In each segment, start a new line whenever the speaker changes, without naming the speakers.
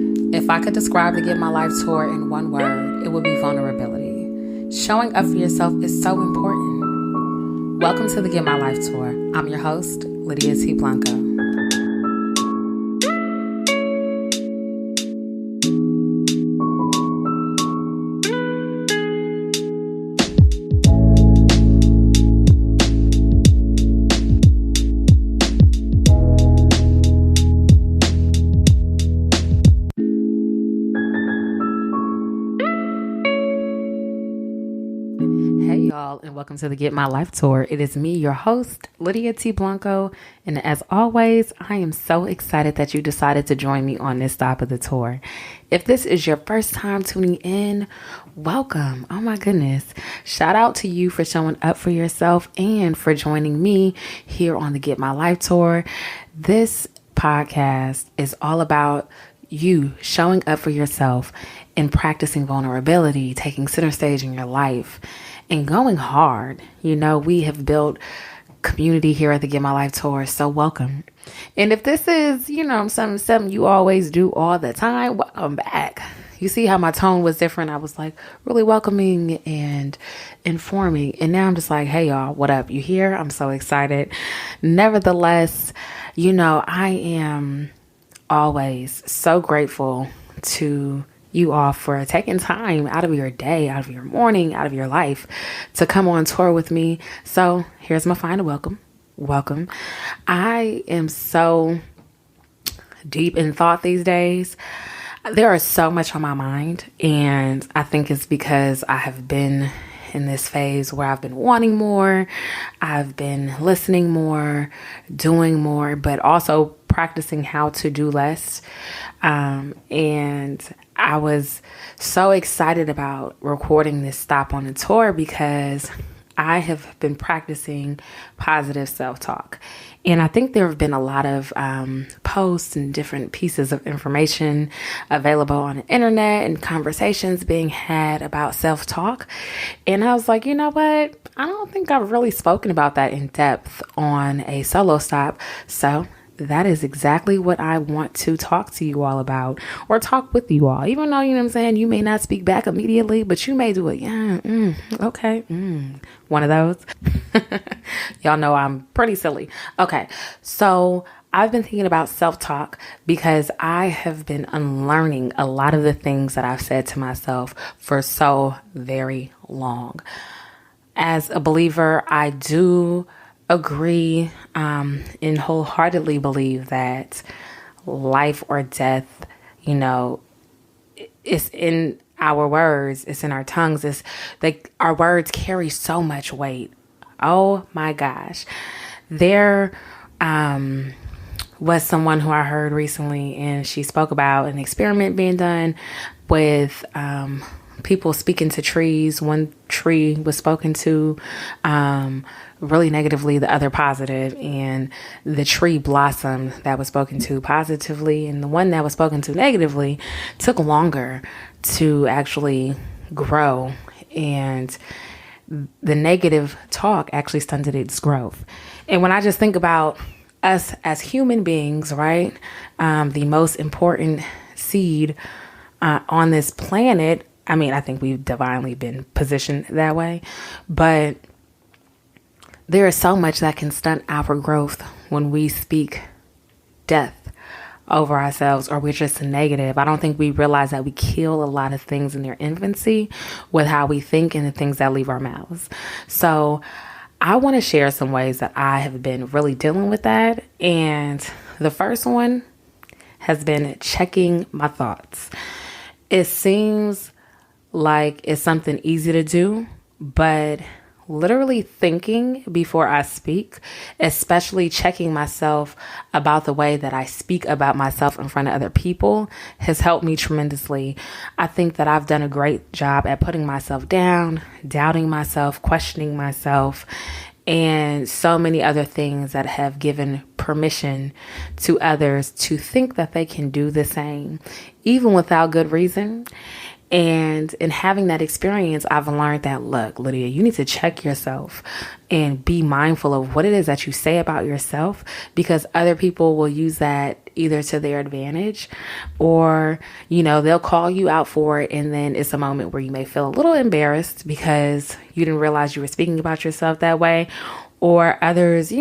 If I could describe the Get My Life tour in one word, it would be vulnerability. Showing up for yourself is so important. Welcome to the Get My Life tour. I'm your host, Lydia T. Blanco. And welcome to the Get My Life tour. It is me, your host, Lydia T. Blanco. And as always, I am so excited that you decided to join me on this stop of the tour. If this is your first time tuning in, welcome. Oh my goodness. Shout out to you for showing up for yourself and for joining me here on the Get My Life tour. This podcast is all about you showing up for yourself and practicing vulnerability, taking center stage in your life, and going hard. You know, we have built community here at the Get My Life tour, so welcome. And if this is, something you always do all the time, welcome back. You see how my tone was different? I was like really welcoming and informing. And now I'm just like, hey y'all, what up? You here? I'm so excited. Nevertheless, I am always so grateful to you all for taking time out of your day, out of your morning, out of your life to come on tour with me. So here's my final welcome. Welcome. I am so deep in thought these days. There is so much on my mind, and I think it's because I have been in this phase where I've been wanting more, I've been listening more, doing more, but also practicing how to do less. And I was so excited about recording this stop on the tour because I have been practicing positive self-talk. And I think there have been a lot of posts and different pieces of information available on the internet and conversations being had about self-talk. And I was like, you know what? I don't think I've really spoken about that in depth on a solo stop. So that is exactly what I want to talk to you all about, or talk with you all, even though, you may not speak back immediately, but you may do it. Yeah. Okay. One of those. Y'all know I'm pretty silly. Okay. So I've been thinking about self-talk because I have been unlearning a lot of the things that I've said to myself for so very long. As a believer, I do agree and wholeheartedly believe that life or death, is in our words, it's in our tongues. It's like our words carry so much weight. Oh my gosh. There was someone who I heard recently, and she spoke about an experiment being done with people speaking to trees. One tree was spoken to really negatively, the other positive, and the tree blossomed that was spoken to positively, and the one that was spoken to negatively took longer to actually grow, and the negative talk actually stunted its growth. And when I just think about us as human beings, right, the most important seed on this planet, I think we've divinely been positioned that way, but there is so much that can stunt our growth when we speak death over ourselves, or we're just negative. I don't think we realize that we kill a lot of things in their infancy with how we think and the things that leave our mouths. So I want to share some ways that I have been really dealing with that. And the first one has been checking my thoughts. It seems like it's something easy to do, but literally thinking before I speak, especially checking myself about the way that I speak about myself in front of other people, has helped me tremendously. I think that I've done a great job at putting myself down, doubting myself, questioning myself, and so many other things that have given permission to others to think that they can do the same, even without good reason. And in having that experience, I've learned that, look, Lydia, you need to check yourself and be mindful of what it is that you say about yourself, because other people will use that either to their advantage, or, they'll call you out for it. And then it's a moment where you may feel a little embarrassed because you didn't realize you were speaking about yourself that way. Or others,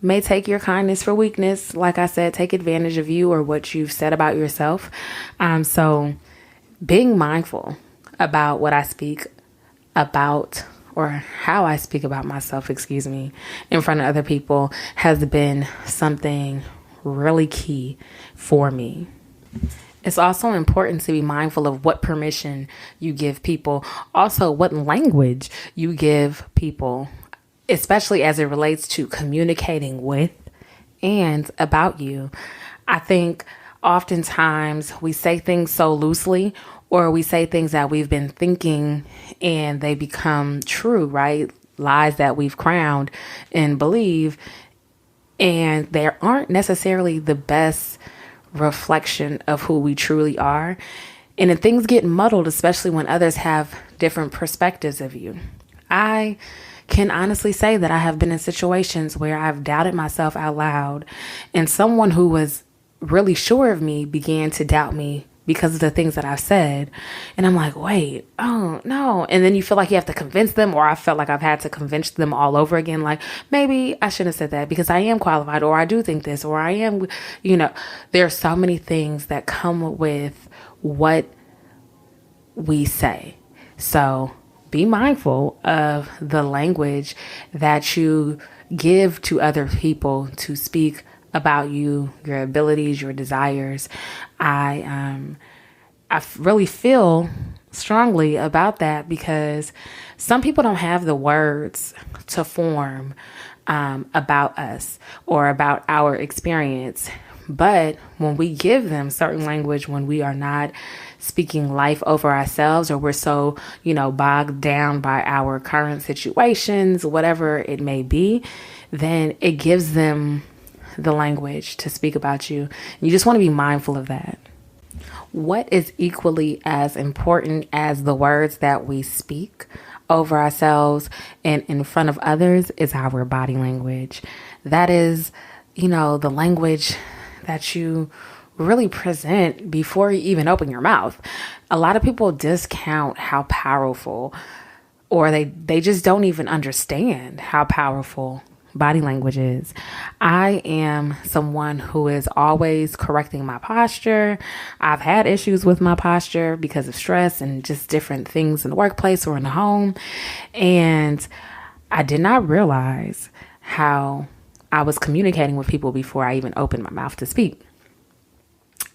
may take your kindness for weakness. Like I said, take advantage of you or what you've said about yourself. So being mindful about what I speak about, or how I speak about myself, in front of other people has been something really key for me. It's also important to be mindful of what permission you give people. Also, what language you give people, especially as it relates to communicating with and about you. I think oftentimes we say things so loosely, or we say things that we've been thinking and they become true, right? Lies that we've crowned and believe, and they aren't necessarily the best reflection of who we truly are. And then things get muddled, especially when others have different perspectives of you. I can honestly say that I have been in situations where I've doubted myself out loud, and someone who was really sure of me began to doubt me because of the things that I've said. And I'm like, wait, oh no. And then you feel like you have to convince them, or I felt like I've had to convince them all over again. Like, maybe I shouldn't have said that because I am qualified, or I do think this, or I am, there are so many things that come with what we say. So be mindful of the language that you give to other people to speak about you, your abilities, your desires. I really feel strongly about that, because some people don't have the words to form about us or about our experience. But when we give them certain language, when we are not speaking life over ourselves, or we're so, bogged down by our current situations, whatever it may be, then it gives them the language to speak about you. You just want to be mindful of that. What is equally as important as the words that we speak over ourselves and in front of others is our body language. That is, the language that you really present before you even open your mouth. A lot of people discount how powerful, or they just don't even understand how powerful body language is. I am someone who is always correcting my posture. I've had issues with my posture because of stress and just different things in the workplace or in the home. And I did not realize how I was communicating with people before I even opened my mouth to speak.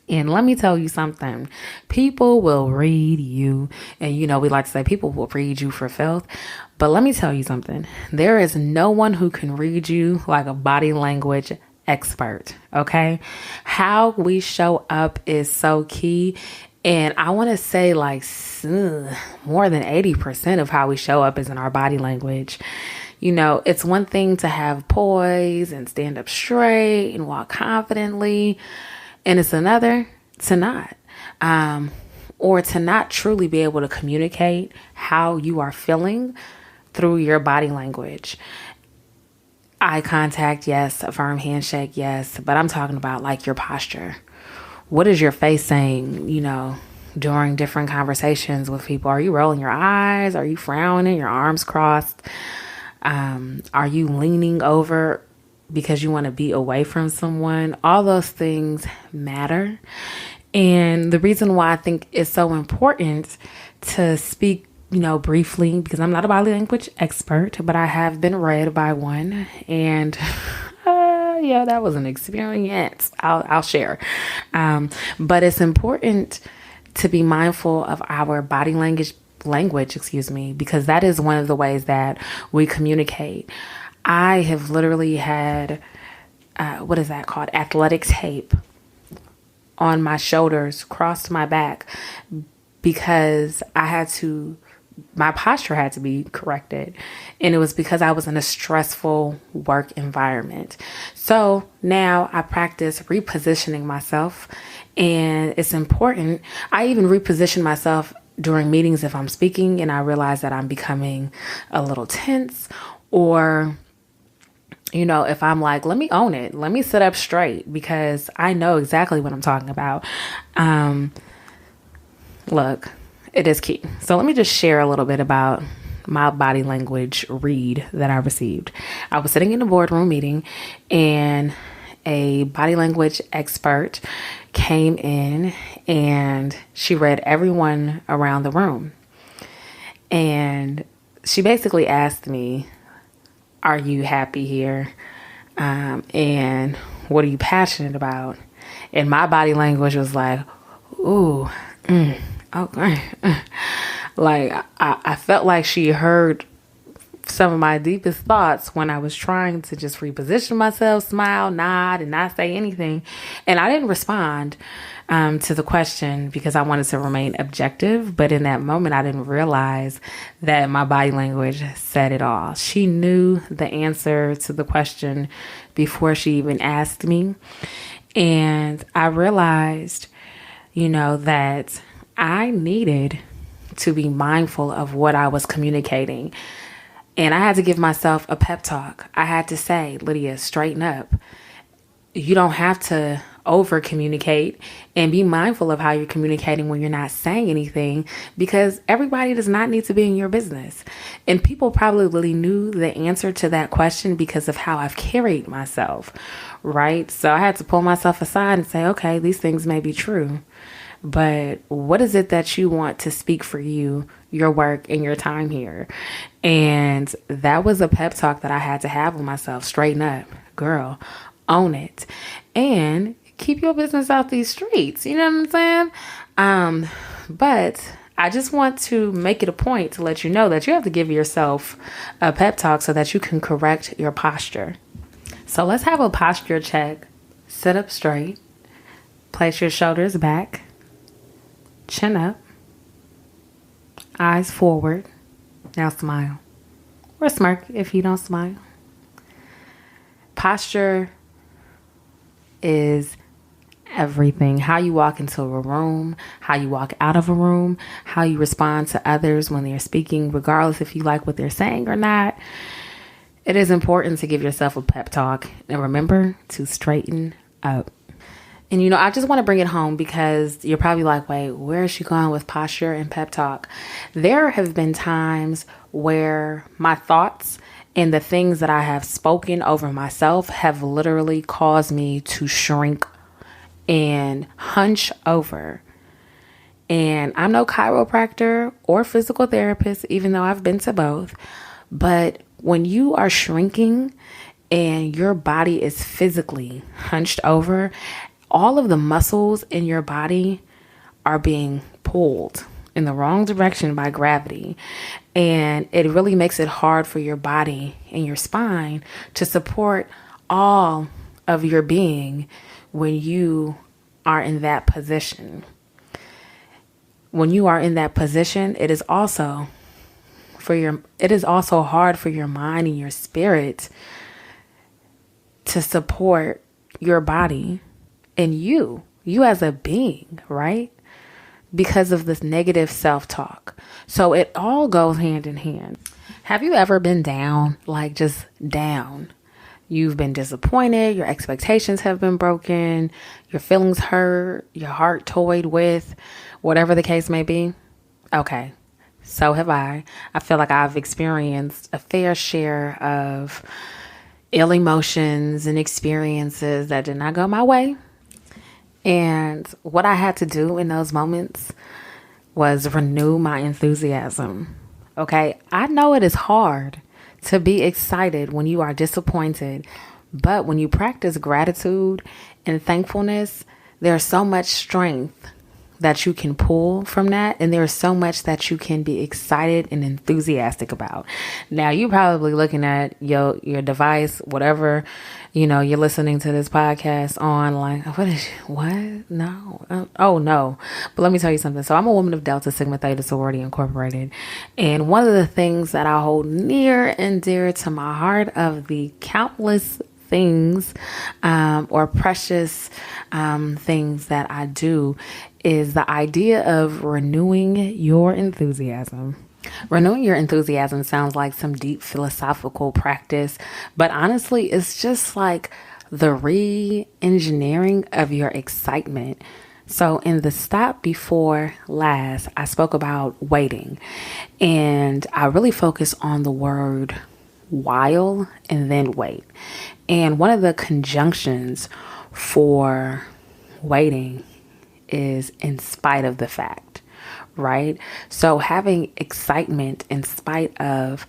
And let me tell you something, people will read you. And we like to say people will read you for filth. But let me tell you something, there is no one who can read you like a body language expert. Okay. How we show up is so key. And I want to say more than 80% of how we show up is in our body language. It's one thing to have poise and stand up straight and walk confidently. And it's another to not, or to not truly be able to communicate how you are feeling through your body language. Eye contact, yes. A firm handshake, yes. But I'm talking about like your posture. What is your face saying, during different conversations with people? Are you rolling your eyes? Are you frowning, your arms crossed? Are you leaning over because you want to be away from someone? All those things matter. And the reason why I think it's so important to speak, briefly, because I'm not a body language expert, but I have been read by one. And that was an experience. I'll share. But it's important to be mindful of our body language, because that is one of the ways that we communicate. I have literally had, what is that called? Athletic tape on my shoulders, crossed my back, because my posture had to be corrected. And it was because I was in a stressful work environment. So now I practice repositioning myself, and it's important. I even reposition myself during meetings if I'm speaking and I realize that I'm becoming a little tense, or if I'm like, let me own it, let me sit up straight because I know exactly what I'm talking about. Look, it is key. So let me just share a little bit about my body language read that I received. I was sitting in a boardroom meeting and a body language expert came in and she read everyone around the room. And she basically asked me, are you happy here? And what are you passionate about? And my body language was like, ooh, okay. Like I felt like she heard some of my deepest thoughts when I was trying to just reposition myself, smile, nod, and not say anything. And I didn't respond to the question because I wanted to remain objective. But in that moment, I didn't realize that my body language said it all. She knew the answer to the question before she even asked me. And I realized, that I needed to be mindful of what I was communicating. And I had to give myself a pep talk. I had to say, Lydia, straighten up. You don't have to over communicate, and be mindful of how you're communicating when you're not saying anything, because everybody does not need to be in your business. And people probably really knew the answer to that question because of how I've carried myself, right? So I had to pull myself aside and say, okay, these things may be true, but what is it that you want to speak for you, your work, and your time here? And that was a pep talk that I had to have with myself. Straighten up, girl, own it, and keep your business out these streets. You know what I'm saying? But I just want to make it a point to let you know that you have to give yourself a pep talk so that you can correct your posture. So let's have a posture check. Sit up straight. Place your shoulders back. Chin up. Eyes forward. Now smile. Or smirk if you don't smile. Posture is everything. How you walk into a room, how you walk out of a room, how you respond to others when they're speaking, regardless if you like what they're saying or not. It is important to give yourself a pep talk and remember to straighten up. And, I just want to bring it home because you're probably like, wait, where is she going with posture and pep talk? There have been times where my thoughts and the things that I have spoken over myself have literally caused me to shrink and hunch over. And I'm no chiropractor or physical therapist, even though I've been to both. But when you are shrinking and your body is physically hunched over, all of the muscles in your body are being pulled in the wrong direction by gravity. And it really makes it hard for your body and your spine to support all of your being when you are in that position. When you are in that position, it is also hard for your mind and your spirit to support your body and you as a being, right? Because of this negative self-talk. So it all goes hand in hand. Have you ever been down, like just down? You've been disappointed, your expectations have been broken, your feelings hurt, your heart toyed with, whatever the case may be? Okay, so have I. I feel like I've experienced a fair share of ill emotions and experiences that did not go my way. And what I had to do in those moments was renew my enthusiasm. Okay, I know it is hard to be excited when you are disappointed, but when you practice gratitude and thankfulness, there's so much strength that you can pull from that, and there's so much that you can be excited and enthusiastic about. Now, you're probably looking at your device, whatever, you're listening to this podcast on, like, what? No. Oh, no. But let me tell you something. So I'm a woman of Delta Sigma Theta Sorority Incorporated. And one of the things that I hold near and dear to my heart of the countless things or precious things that I do is the idea of renewing your enthusiasm. Renewing your enthusiasm sounds like some deep philosophical practice, but honestly, it's just like the re-engineering of your excitement. So in the stop before last, I spoke about waiting, and I really focused on the word while and then wait. And one of the conjunctions for waiting is in spite of the fact, right? So having excitement in spite of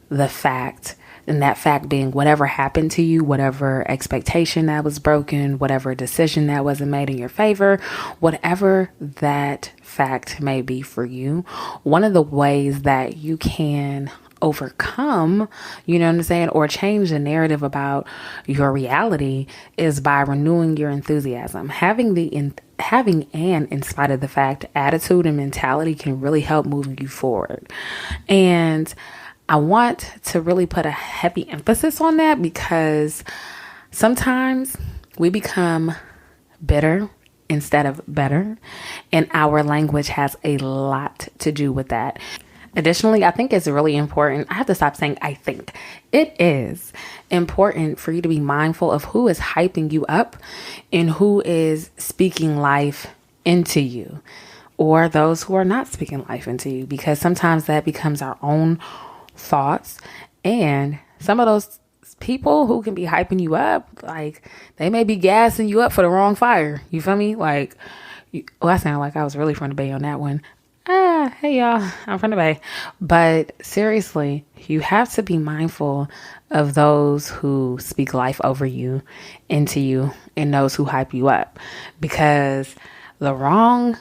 the fact, and that fact being whatever happened to you, whatever expectation that was broken, whatever decision that wasn't made in your favor, whatever that fact may be for you, one of the ways that you can overcome, you know what I'm saying, or change the narrative about your reality is by renewing your enthusiasm. Having an in spite of the fact attitude and mentality can really help move you forward. And I want to really put a heavy emphasis on that because sometimes we become bitter instead of better, and our language has a lot to do with that. Additionally, I think it's really important. I have to stop saying I think. It is important for you to be mindful of who is hyping you up and who is speaking life into you, or those who are not speaking life into you, because sometimes that becomes our own thoughts. And some of those people who can be hyping you up, like they may be gassing you up for the wrong fire. You feel me? Like, I sound like I was really from the Bay on that one. Hey y'all, I'm from the Bay. But seriously, you have to be mindful of those who speak life over you, into you, and those who hype you up, because the wrong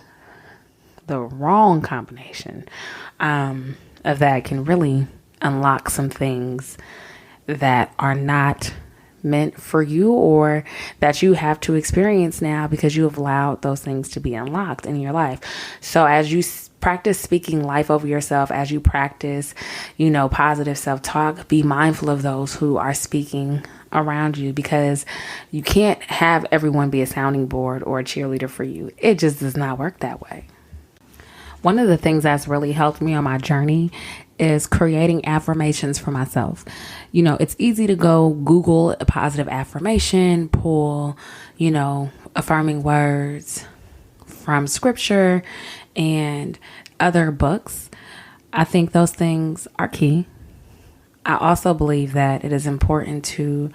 combination of that can really unlock some things that are not meant for you, or that you have to experience now because you have allowed those things to be unlocked in your life. So as you practice speaking life over yourself, as you practice, positive self-talk, be mindful of those who are speaking around you, because you can't have everyone be a sounding board or a cheerleader for you. It just does not work that way. One of the things that's really helped me on my journey is creating affirmations for myself. It's easy to go Google a positive affirmation, pull, affirming words from scripture and other books. I think those things are key. I also believe that it is important to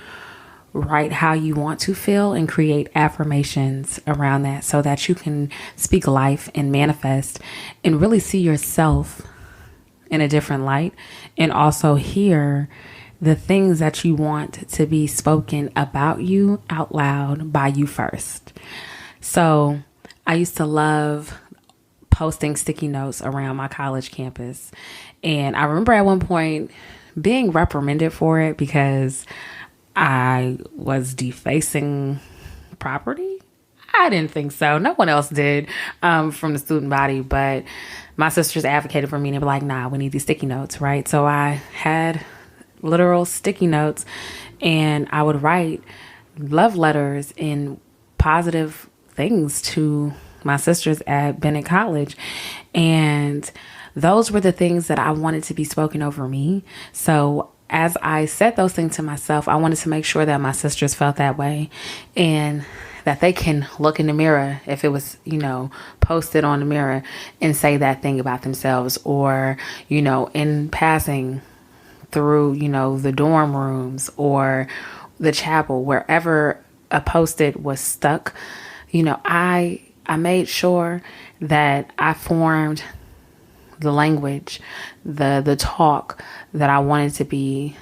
write how you want to feel and create affirmations around that, so that you can speak life and manifest and really see yourself in a different light, and also hear the things that you want to be spoken about you out loud by you first. So I used to love posting sticky notes around my college campus, and I remember at one point being reprimanded for it because I was defacing property. I didn't think so. No one else did from the student body, but my sisters advocated for me, and they were like, nah, we need these sticky notes, right? So I had literal sticky notes, and I would write love letters and positive things to my sisters at Bennett College. And those were the things that I wanted to be spoken over me. So as I said those things to myself, I wanted to make sure that my sisters felt that way, and that they can look in the mirror if it was, posted on the mirror, and say that thing about themselves, or, in passing through, the dorm rooms or the chapel, wherever a post-it was stuck. I made sure that I formed the language, the talk that I wanted to be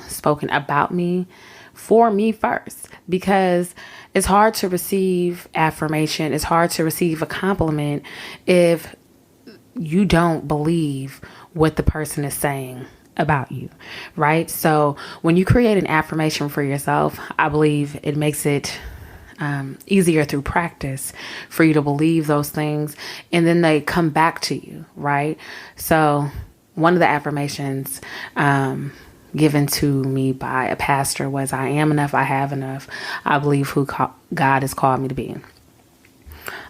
spoken about me, for me first, because it's hard to receive affirmation. It's hard to receive a compliment if you don't believe what the person is saying about you, right? So when you create an affirmation for yourself, I believe it makes it easier through practice for you to believe those things, and then they come back to you, right? So one of the affirmations given to me by a pastor was, I am enough, I have enough, I believe who God has called me to be.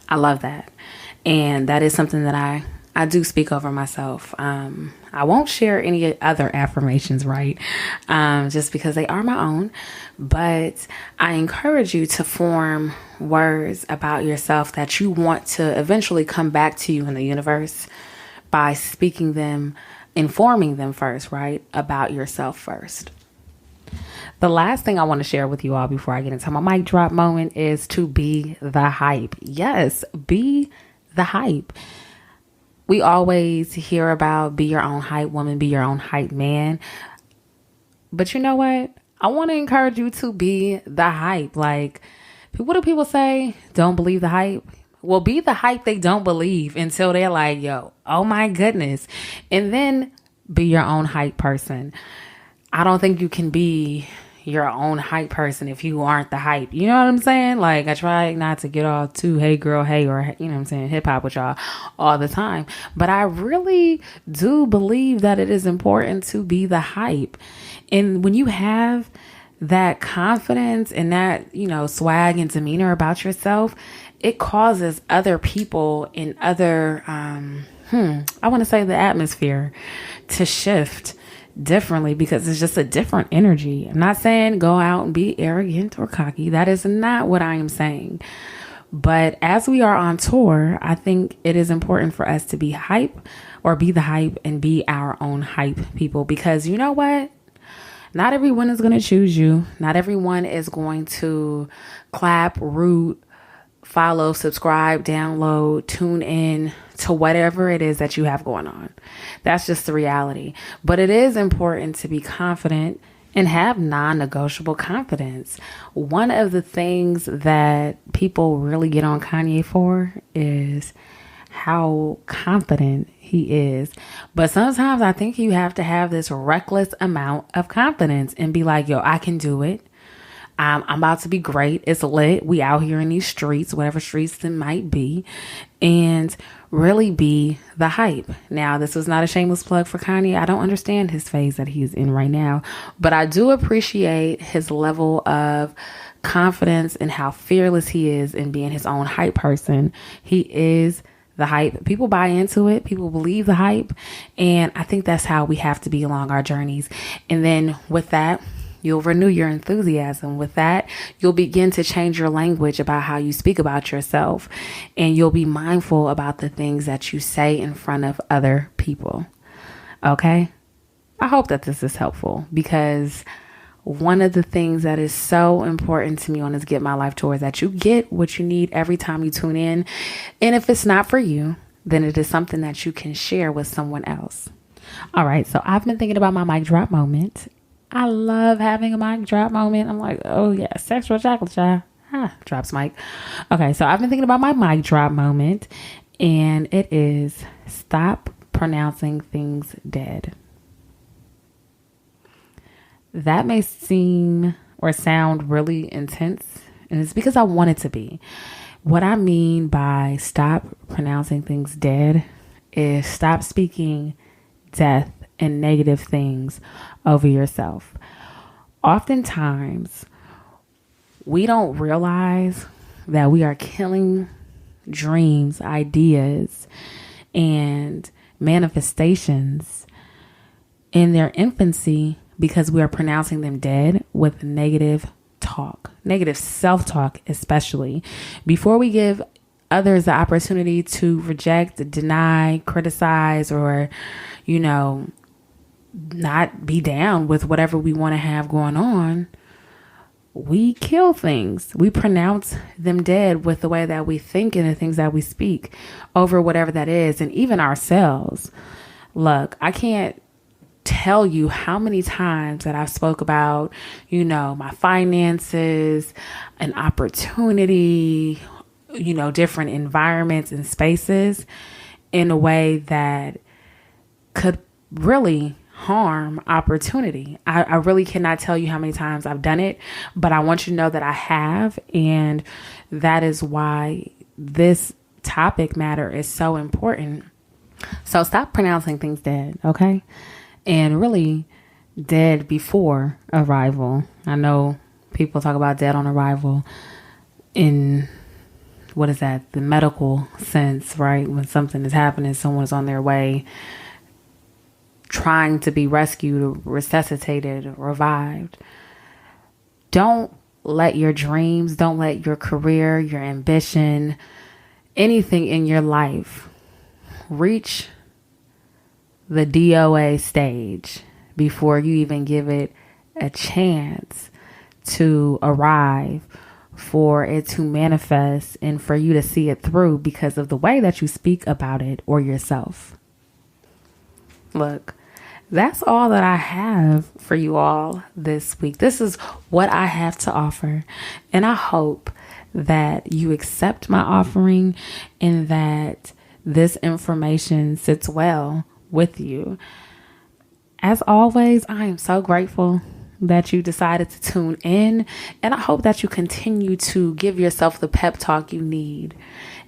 I love that. And that is something that I do speak over myself. I won't share any other affirmations, right? Just because they are my own. But I encourage you to form words about yourself that you want to eventually come back to you in the universe by speaking them, informing them first, right? About yourself first. The last thing I want to share with you all before I get into my mic drop moment is to be the hype. Yes, be the hype. We always hear about be your own hype woman, be your own hype man. But you know what? I want to encourage you to be the hype. Like, what do people say? Don't believe the hype? Well, be the hype they don't believe until they're like, yo, oh my goodness. And then be your own hype person. I don't think you can be your own hype person if you aren't the hype. You know what I'm saying? Like, I try not to get all too hey girl, hey, or, you know what I'm saying, hip hop with y'all all the time. But I really do believe that it is important to be the hype. And when you have that confidence and that, you know, swag and demeanor about yourself, it causes other people in other, I want to say the atmosphere to shift differently, because it's just a different energy. I'm not saying go out and be arrogant or cocky. That is not what I am saying. But as we are on tour, I think it is important for us to be hype, or be the hype, and be our own hype people, because you know what? Not everyone is going to choose you. Not everyone is going to clap, root, follow, subscribe, download, tune in to whatever it is that you have going on. That's just the reality. But it is important to be confident and have non-negotiable confidence. One of the things that people really get on Kanye for is how confident he is. But sometimes I think you have to have this reckless amount of confidence and be like, yo, I can do it. I'm about to be great. It's lit. We out here in these streets, whatever streets it might be, and really be the hype. Now, this was not a shameless plug for Kanye. I don't understand his phase that he's in right now, but I do appreciate his level of confidence and how fearless he is in being his own hype person. He is the hype. People buy into it. People believe the hype. And I think that's how we have to be along our journeys. And then with that, you'll renew your enthusiasm. With that, you'll begin to change your language about how you speak about yourself. And you'll be mindful about the things that you say in front of other people. Okay? I hope that this is helpful, because one of the things that is so important to me on this Get My Life tour is that you get what you need every time you tune in. And if it's not for you, then it is something that you can share with someone else. All right. So I've been thinking about my mic drop moment. I love having a mic drop moment. I'm like, oh yeah, sexual chocolate child. Drops mic. Okay, so I've been thinking about my mic drop moment, and it is stop pronouncing things dead. That may seem or sound really intense, and it's because I want it to be. What I mean by stop pronouncing things dead is stop speaking death and negative things over yourself. Oftentimes, we don't realize that we are killing dreams, ideas, and manifestations in their infancy because we are pronouncing them dead with negative talk, negative self-talk, especially. Before we give others the opportunity to reject, deny, criticize, or, you know, not be down with whatever we want to have going on, we kill things. We pronounce them dead with the way that we think and the things that we speak over whatever that is, and even ourselves. Look, I can't tell you how many times that I've spoke about, you know, my finances, an opportunity, you know, different environments and spaces in a way that could really harm opportunity. I really cannot tell you how many times I've done it, but I want you to know that I have. And that is why this topic matter is so important. So stop pronouncing things dead, okay? And really dead before arrival. I know people talk about dead on arrival in what is that? The medical sense, right? When something is happening, someone is on their way trying to be rescued or resuscitated or revived. Don't let your dreams, don't let your career, your ambition, anything in your life reach the DOA stage before you even give it a chance to arrive, for it to manifest, and for you to see it through because of the way that you speak about it or yourself. Look, that's all that I have for you all this week. This is what I have to offer. And I hope that you accept my offering and that this information sits well with you. As always, I am so grateful that you decided to tune in, and I hope that you continue to give yourself the pep talk you need,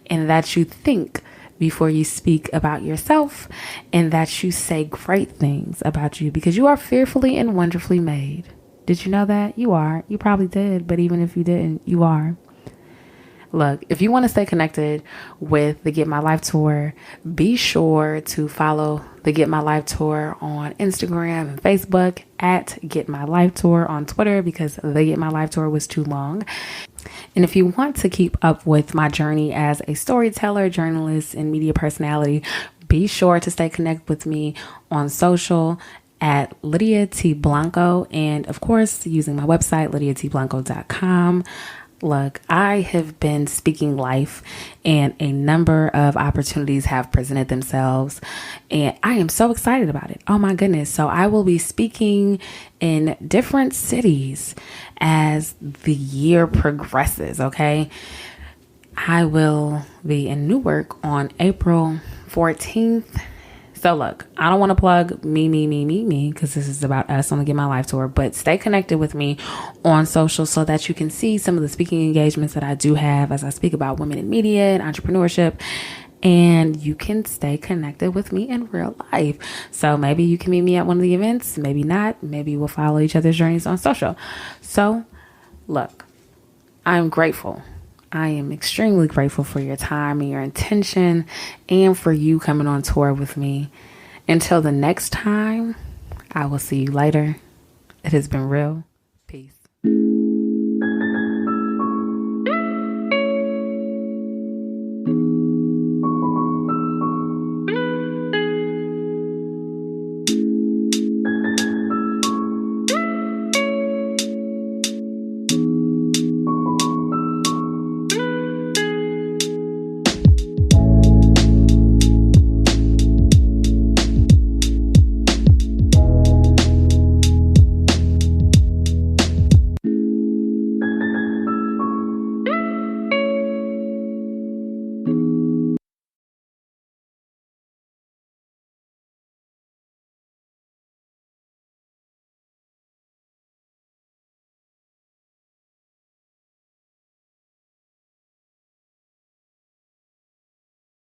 and that you think before you speak about yourself, and that you say great things about you, because you are fearfully and wonderfully made. Did you know that? You are. You probably did, but even if you didn't, you are. Look, if you want to stay connected with the Get My Life Tour, be sure to follow the Get My Life Tour on Instagram and Facebook, at Get My Life Tour on Twitter, because the Get My Life Tour was too long. And if you want to keep up with my journey as a storyteller, journalist, and media personality, be sure to stay connected with me on social at Lydia T Blanco, and of course using my website lydiatblanco.com. Look, I have been speaking life, and a number of opportunities have presented themselves, and I am so excited about it. Oh my goodness. So I will be speaking in different cities as the year progresses. Okay. I will be in Newark on April 14th. So look, I don't want to plug me, because this is about us on the Get My Life Tour, but stay connected with me on social so that you can see some of the speaking engagements that I do have as I speak about women in media and entrepreneurship, and you can stay connected with me in real life. So maybe you can meet me at one of the events, maybe not, maybe we'll follow each other's journeys on social. So look, I'm grateful. I am extremely grateful for your time and your intention, and for you coming on tour with me. Until the next time, I will see you later. It has been real.